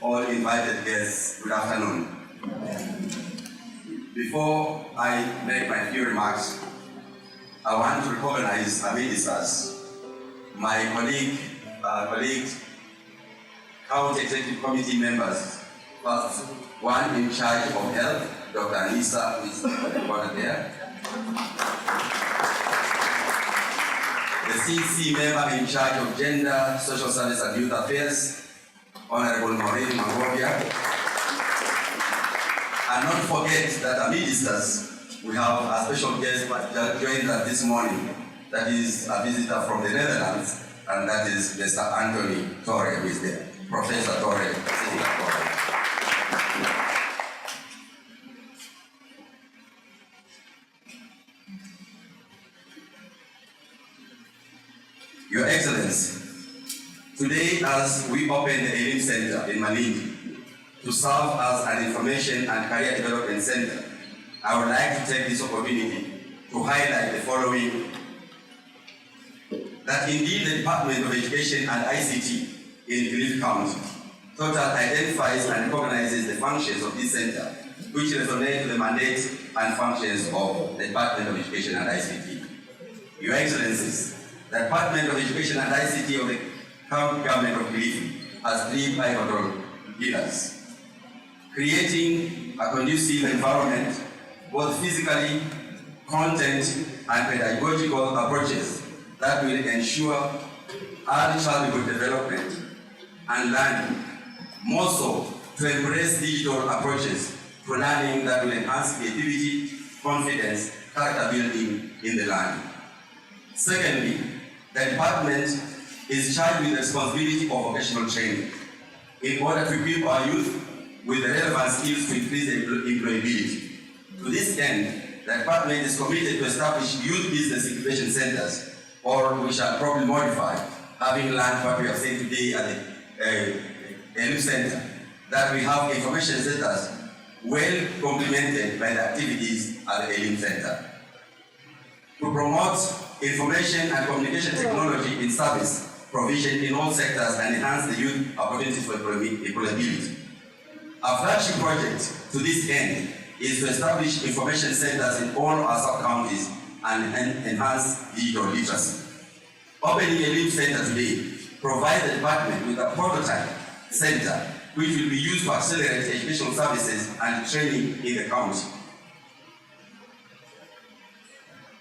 all invited guests, good afternoon. Before I make my few remarks, I want to recognize amidst us my colleagues, County Executive Committee members. First, one in charge of health, Dr. Anissa, who is reported there. The CC member in charge of Gender, Social Service and Youth Affairs, Honorable Maureen Mangovia. And not forget that amidst us, we have a special guest that joined us this morning. That is a visitor from the Netherlands, and that is Mr. Anthony Torre, who is there. Professor Torre, sitting at Torre. Your Excellency, today as we open the Elimu Center in Malindi to serve as an information and career development center, I would like to take this opportunity to highlight the following: that indeed the Department of Education and ICT in Elimu County total identifies and recognizes the functions of this center, which resonate with the mandate and functions of the Department of Education and ICT. Your Excellencies, the Department of Education and ICT of the County Government of Elimu has three pivotal pillars: creating a conducive environment, both physically, content, and pedagogical approaches that will ensure early childhood development and learning, more so to embrace digital approaches to learning that will enhance creativity, confidence, character building in the learning. Secondly, the department is charged with the responsibility of vocational training in order to equip our youth with the relevant skills to increase employability. To this end, the department is committed to establish youth business incubation centers, or we shall probably modify, having learned what we have said today at the Elimu Center, that we have information centers well complemented by the activities at the Elimu Center. To promote information and communication technology in service provision in all sectors and enhance the youth opportunities for employability. Our flagship project to this end is to establish information centers in all our sub-counties and enhance digital literacy. Opening a Elimu Center today provides the department with a prototype center which will be used to accelerate educational services and training in the county.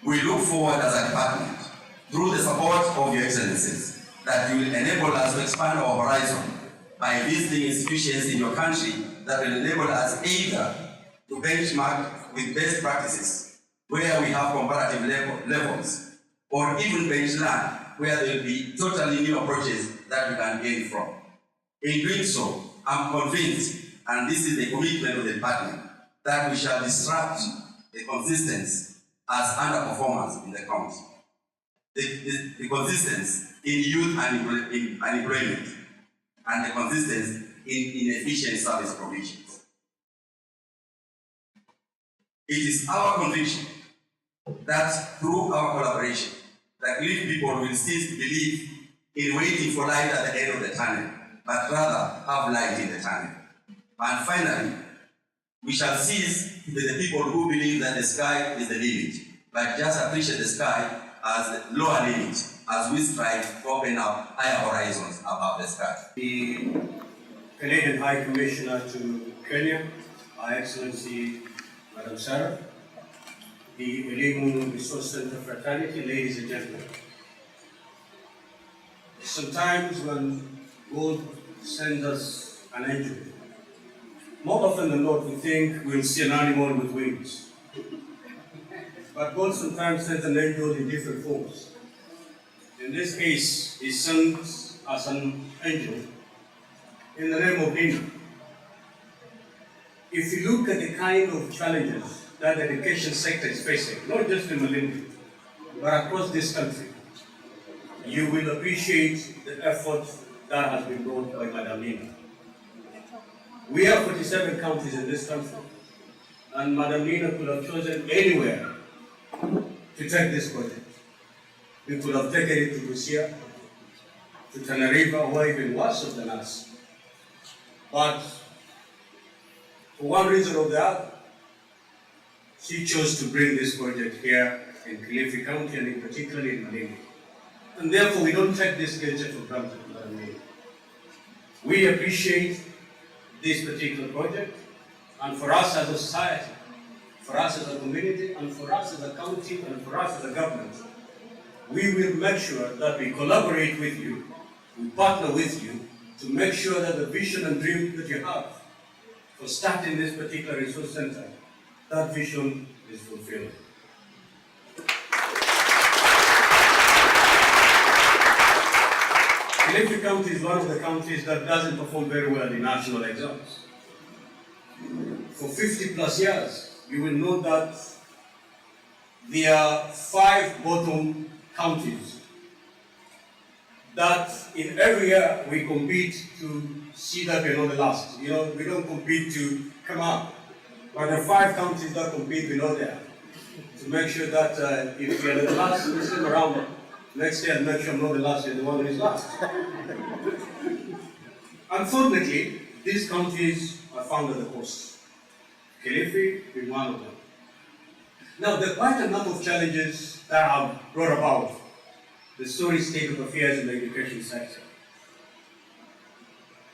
We look forward as a department, through the support of your Excellencies, that you will enable us to expand our horizon by visiting institutions in your country that will enable us either to benchmark with best practices where we have comparative levels, or even benchmark where there will be totally new approaches that we can gain from. In doing so, I'm convinced, and this is the commitment of the department, that we shall disrupt the consistency as underperformance in the county. The consistency in youth and employment, and the consistency in inefficient service provisions. It is our conviction that through our collaboration, that Elimu people will cease to believe in waiting for light at the end of the tunnel, but rather have light in the tunnel. And finally, we shall cease to be the people who believe that the sky is the limit, but just appreciate the sky as the lower limit as we strive to open up higher horizons above the sky. The Canadian High Commissioner to Kenya, Her Excellency Madam Sarah, the Elimu Resource Center fraternity, ladies and gentlemen. Sometimes when God sends us an angel, more often than not we think we'll see an animal with wings. But God sometimes sends an angel in different forms. In this case, he sends us an angel in the name of Nina. If you look at the kind of challenges that the education sector is facing, not just in Malindi, but across this country, you will appreciate the effort that has been brought by Madam Nina. We have 47 counties in this country, and Madam Nina could have chosen anywhere to take this project. We could have taken it to Busia, to Tenerife, or even worse than us. but for one reason or the other, she chose to bring this project here in Kilifi County and in particularly in Malindi. And therefore, we don't take this gadget for granted. We appreciate this particular project, and for us as a society, for us as a community, and for us as a county, and for us as a government, we will make sure that we collaborate with you, we partner with you to make sure that the vision and dream that you have for starting this particular resource center, that vision is fulfilled. Kilifi County is one of the counties that doesn't perform very well in national exams. For 50 plus years, you will know that there are 5 bottom counties that in every year we compete to see that we're not the last. We don't compete to come up, but there are 5 counties that compete below there to make sure that if we are the last this time around, next year, make sure I'm not the last year, the one who is last. Unfortunately, these counties are found at the coast. Kilifi being one of them. Now, there are quite a number of challenges that have brought about the sorry state of affairs in the education sector.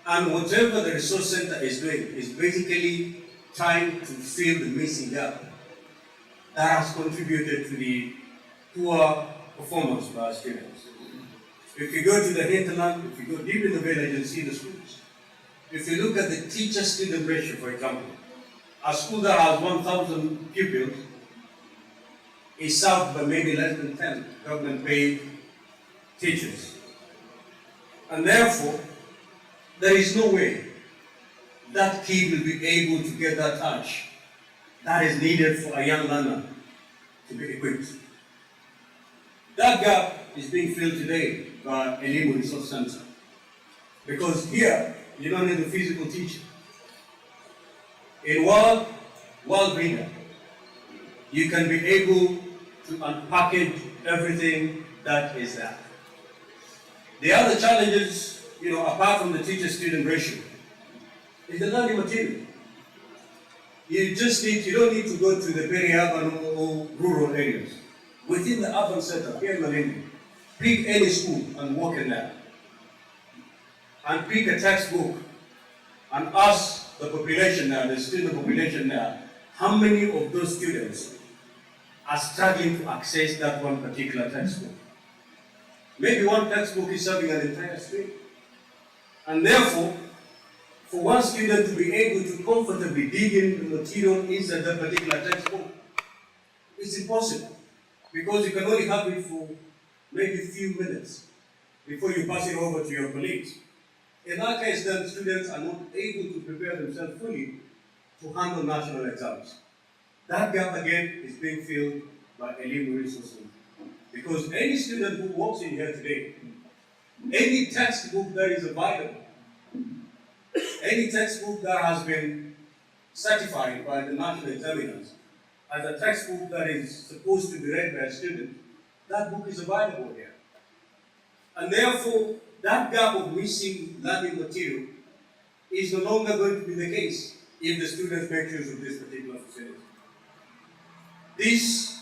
And whatever the resource center is doing is basically trying to fill the missing gap that has contributed to the poor performance by our students. If you go to the hinterland, if you go deep in the village and see the schools, if you look at the teacher-student ratio, for example, a school that has 1,000 pupils is served by maybe less than 10 government-paid teachers. And therefore, there is no way that kid will be able to get that touch that is needed for a young learner to be equipped. That gap is being filled today by Elimu Resource Center. Because here, you don't need a physical teacher. In world reader, you can be able to unpackage everything that is there. The other challenges, apart from the teacher-student ratio, is the learning material. You don't need to go to the peri-urban or rural areas. Within the urban setup, here in Malindi, pick any school and walk in there. And pick a textbook and ask the population there, the student population there, how many of those students are struggling to access that one particular textbook. Maybe one textbook is serving an entire street. And therefore, for one student to be able to comfortably dig in the material inside that particular textbook, it's impossible. Because you can only have it for maybe a few minutes before you pass it over to your colleagues. In that case, then students are not able to prepare themselves fully to handle national exams. That gap again is being filled by Elimu Resource Center. Because any student who walks in here today, any textbook that is available, any textbook that has been certified by the national examiners as a textbook that is supposed to be read by a student, that book is available here. And therefore, that gap of missing learning material is no longer going to be the case if the students make use of this particular facility. This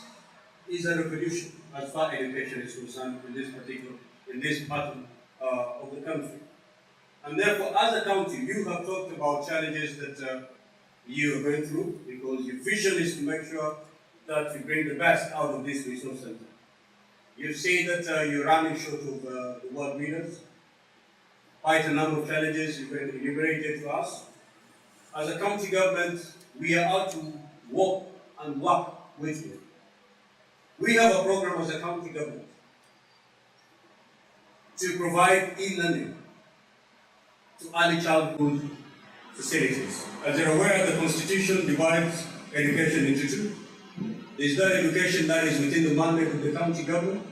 is a revolution as far as education is concerned in this part of the country. And therefore, as a county, you have talked about challenges that you are going through, because your vision is to make sure that you bring the best out of this resource center. You say that you're running short of the world leaders. Quite a number of challenges you've enumerated to us. As a county government, we are out to walk and work with you. We have a program as a county government to provide e-learning to early childhood facilities. As you're aware, the Constitution divides education into two. There's the education that is within the mandate of the county government,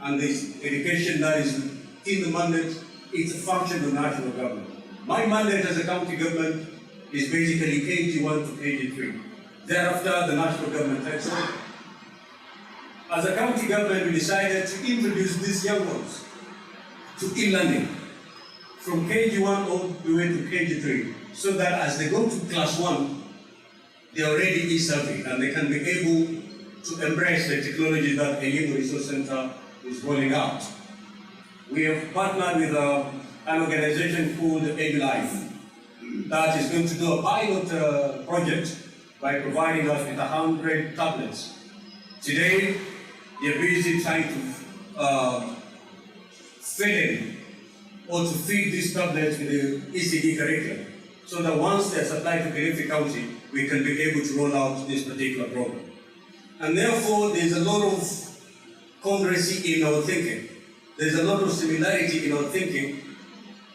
and there's education that is within the mandate, it's a function of national government. My mandate as a county government is basically KG1 to KG3. Thereafter, the national government takes over. As a county government, we decided to introduce these young ones to e-learning from KG1 all the way to KG3. so that as they go to class 1, they are already e-savvy and they can be able to embrace the technology that Elimu Resource Center is rolling out. We have partnered with an organization called Elimu that is going to do a pilot project by providing us with 100 tablets. Today, they're busy trying to feed these tablets with the ECD curriculum, so that once they're supplied to Kilifi County, we can be able to roll out this particular program. And therefore, there's a lot of congruency in our thinking. There's a lot of similarity in our thinking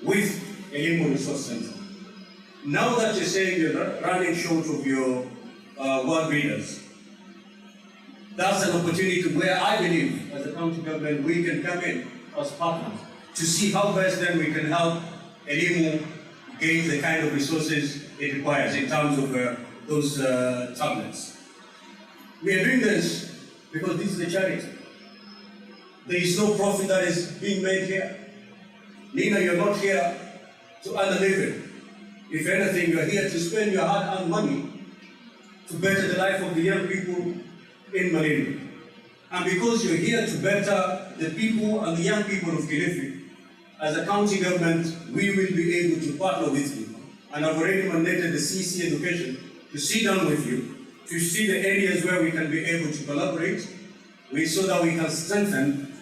with Elimu Resource Center. Now that you're saying you're running short of your world leaders, that's an opportunity where I believe, as a county government, we can come in as partners to see how best then we can help Elimu gain the kind of resources it requires in terms of those tablets. We are doing this because this is a charity. There is no profit that is being made here. Nina, you're not here to earn a living. If anything, you're here to spend your hard-earned money to better the life of the young people in Malindi. And because you're here to better the people and the young people of Kilifi, as a county government, we will be able to partner with you. And I've already mandated the CC Education to sit down with you, to see the areas where we can be able to collaborate so that we can strengthen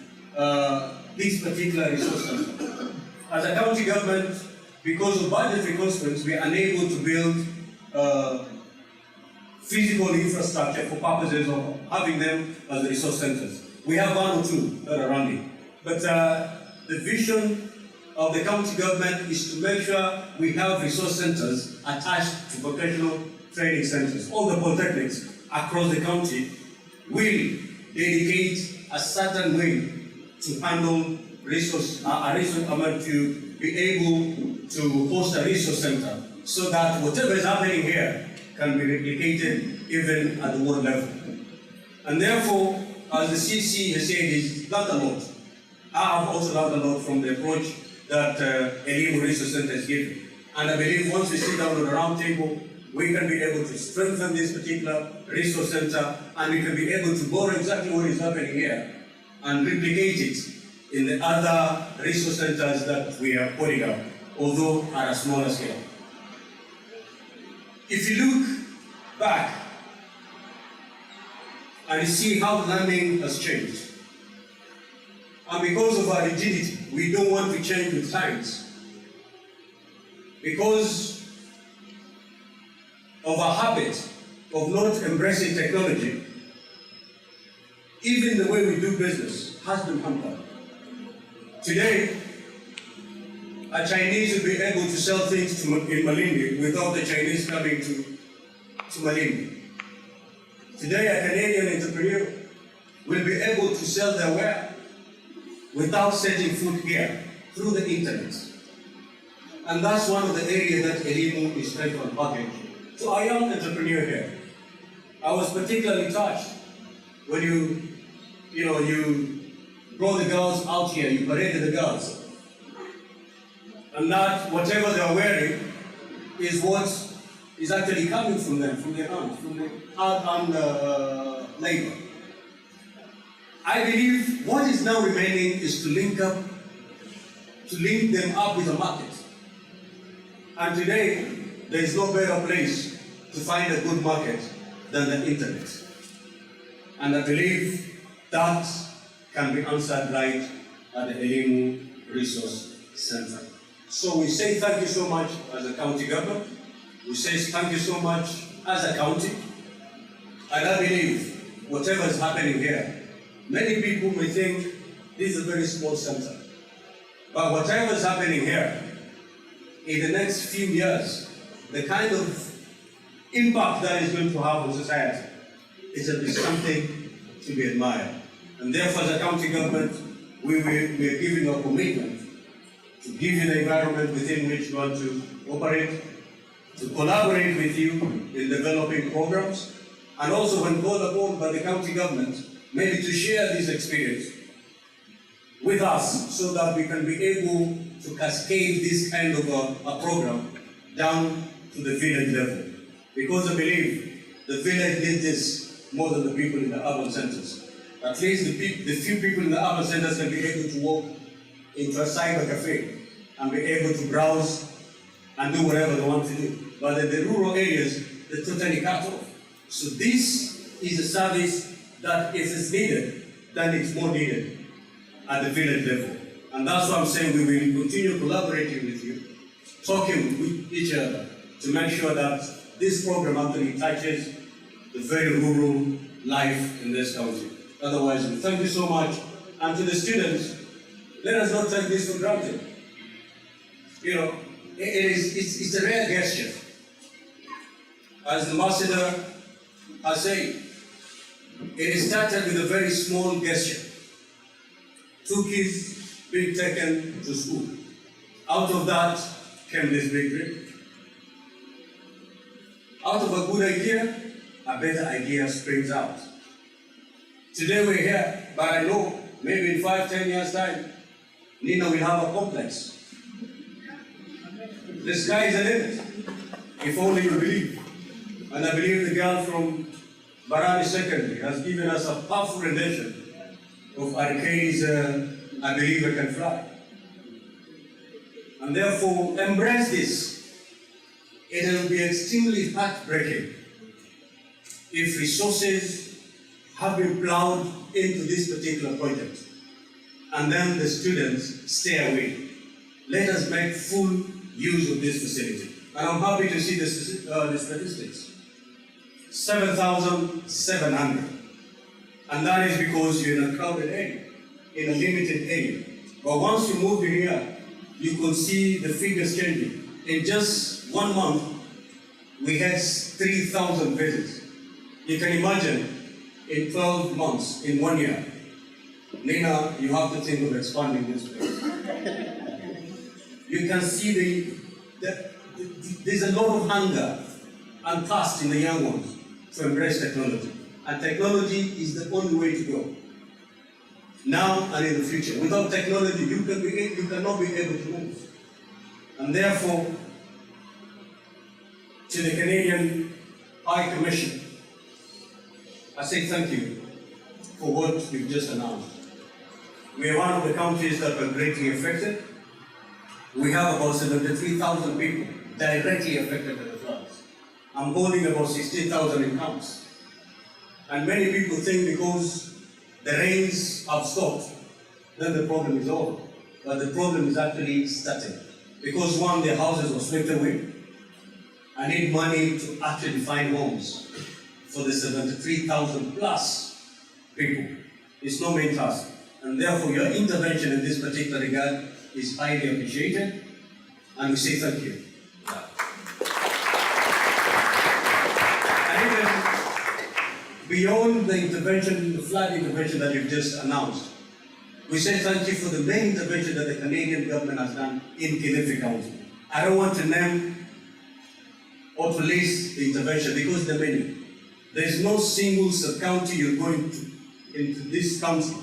this particular resource center. As a county government, because of budgetary constraints, we are unable to build physical infrastructure for purposes of having them as the resource centers. We have 1 or 2 that are running. But the vision of the county government is to make sure we have resource centers attached to vocational training centers. All the polytechnics across the county will dedicate a certain wing to handle to be able to host a resource center, so that whatever is happening here can be replicated even at the world level. And therefore, as the CC has said, is learned a lot. I have also learned a lot from the approach that Elimu Resource Center is given. And I believe once we sit down on a round table, we can be able to strengthen this particular resource center, and we can be able to borrow exactly what is happening here and replicate it in the other resource centers that we are putting up, although at a smaller scale. If you look back and you see how learning has changed, and because of our rigidity, we don't want to change with times. Because of our habit of not embracing technology, even the way we do business has been hampered. Today, a Chinese will be able to sell things in Malindi without the Chinese coming to Malindi. Today, a Canadian entrepreneur will be able to sell their ware without setting foot here through the internet. And that's one of the areas that Elimu is trying to unpackage. So our young entrepreneur here, I was particularly touched when you brought the girls out here, you paraded the girls. And that whatever they're wearing is what is actually coming from them, from their hands, from the hard-earned labor. I believe what is now remaining is to link them up with the market. And today, there is no better place to find a good market than the internet. And I believe that can be answered right at the Elimu Resource Center. So we say thank you so much as a county government. We say thank you so much as a county. And I believe whatever is happening here, many people may think this is a very small center. But whatever is happening here, in the next few years, the kind of impact that is going to have on society is something to be admired. And therefore, as a county government, we are giving our commitment to give you the environment within which you want to operate, to collaborate with you in developing programs, and also when called upon by the county government, maybe to share this experience with us so that we can be able to cascade this kind of a program down to the village level. Because I believe the village needs this more than the people in the urban centers. At least the few people in the urban centers can be able to walk into a cyber cafe and be able to browse and do whatever they want to do. But in the rural areas, they're totally cut off. So this is a service that if it's needed, then it's more needed at the village level. And that's why I'm saying we will continue collaborating with you, talking with each other to make sure that this program actually touches the very rural life in this country. Otherwise, we thank you so much. And to the students, let us not take this for granted. You know, it's a rare gesture. As the ambassador has said, it started with a very small gesture. 2 kids being taken to school. Out of that came this big dream. Out of a good idea, a better idea springs out. Today we're here, but I know maybe in 5-10 years' time, Nina will have a complex. The sky is the limit, if only you believe. And I believe the girl from Barani Secondary has given us a powerful rendition of Arcade's I Believe I Can Fly. And therefore, embrace this. It will be extremely heartbreaking if resources have been plowed into this particular project and then the students stay away. Let us make full use of this facility. And I'm happy to see the statistics. 7,700. And that is because you're in a crowded area, in a limited area. But once you move in here, you can see the figures changing. In just 1 month, we had 3,000 visits. You can imagine, in 12 months, in 1 year, Nina, you have to think of expanding this place. You can see there's a lot of hunger and thirst in the young ones to embrace technology. And technology is the only way to go. Now and in the future. Without technology, you cannot be able to move. And therefore, to the Canadian High Commission, I say thank you for what you've just announced. We are one of the countries that were greatly affected. We have about 73,000 people directly affected by the floods. I'm holding about 16,000 in camps. And many people think because the rains have stopped, then the problem is over. But the problem is actually starting. Because one, their houses were swept away. I need money to actually find homes for the 73,000 plus people. It's no main task. And therefore your intervention in this particular regard is highly appreciated. And we say thank you. And even beyond the intervention, the flood intervention that you've just announced, we say thank you for the main intervention that the Canadian government has done in Kilifi County. I don't want to name or to list the intervention because there are many. There is no single sub-county you're going to into this country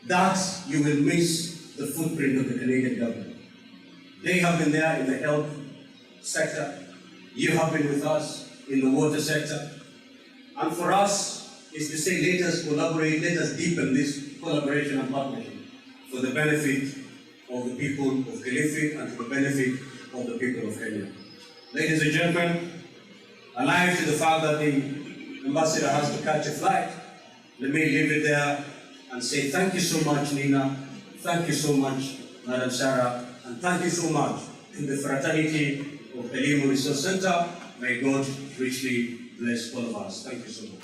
that you will miss the footprint of the Canadian government. They have been there in the health sector. You have been with us in the water sector. And for us, is to say, let us collaborate, let us deepen this collaboration and partnership for the benefit of the people of Kilifi and for the benefit of the people of Kenya. Ladies and gentlemen, alive to the fact that the ambassador has to catch a flight, let me leave it there and say thank you so much, Nina. Thank you so much, Madam Sarah. And thank you so much to the fraternity of Elimu Resource Center. May God richly bless all of us. Thank you so much.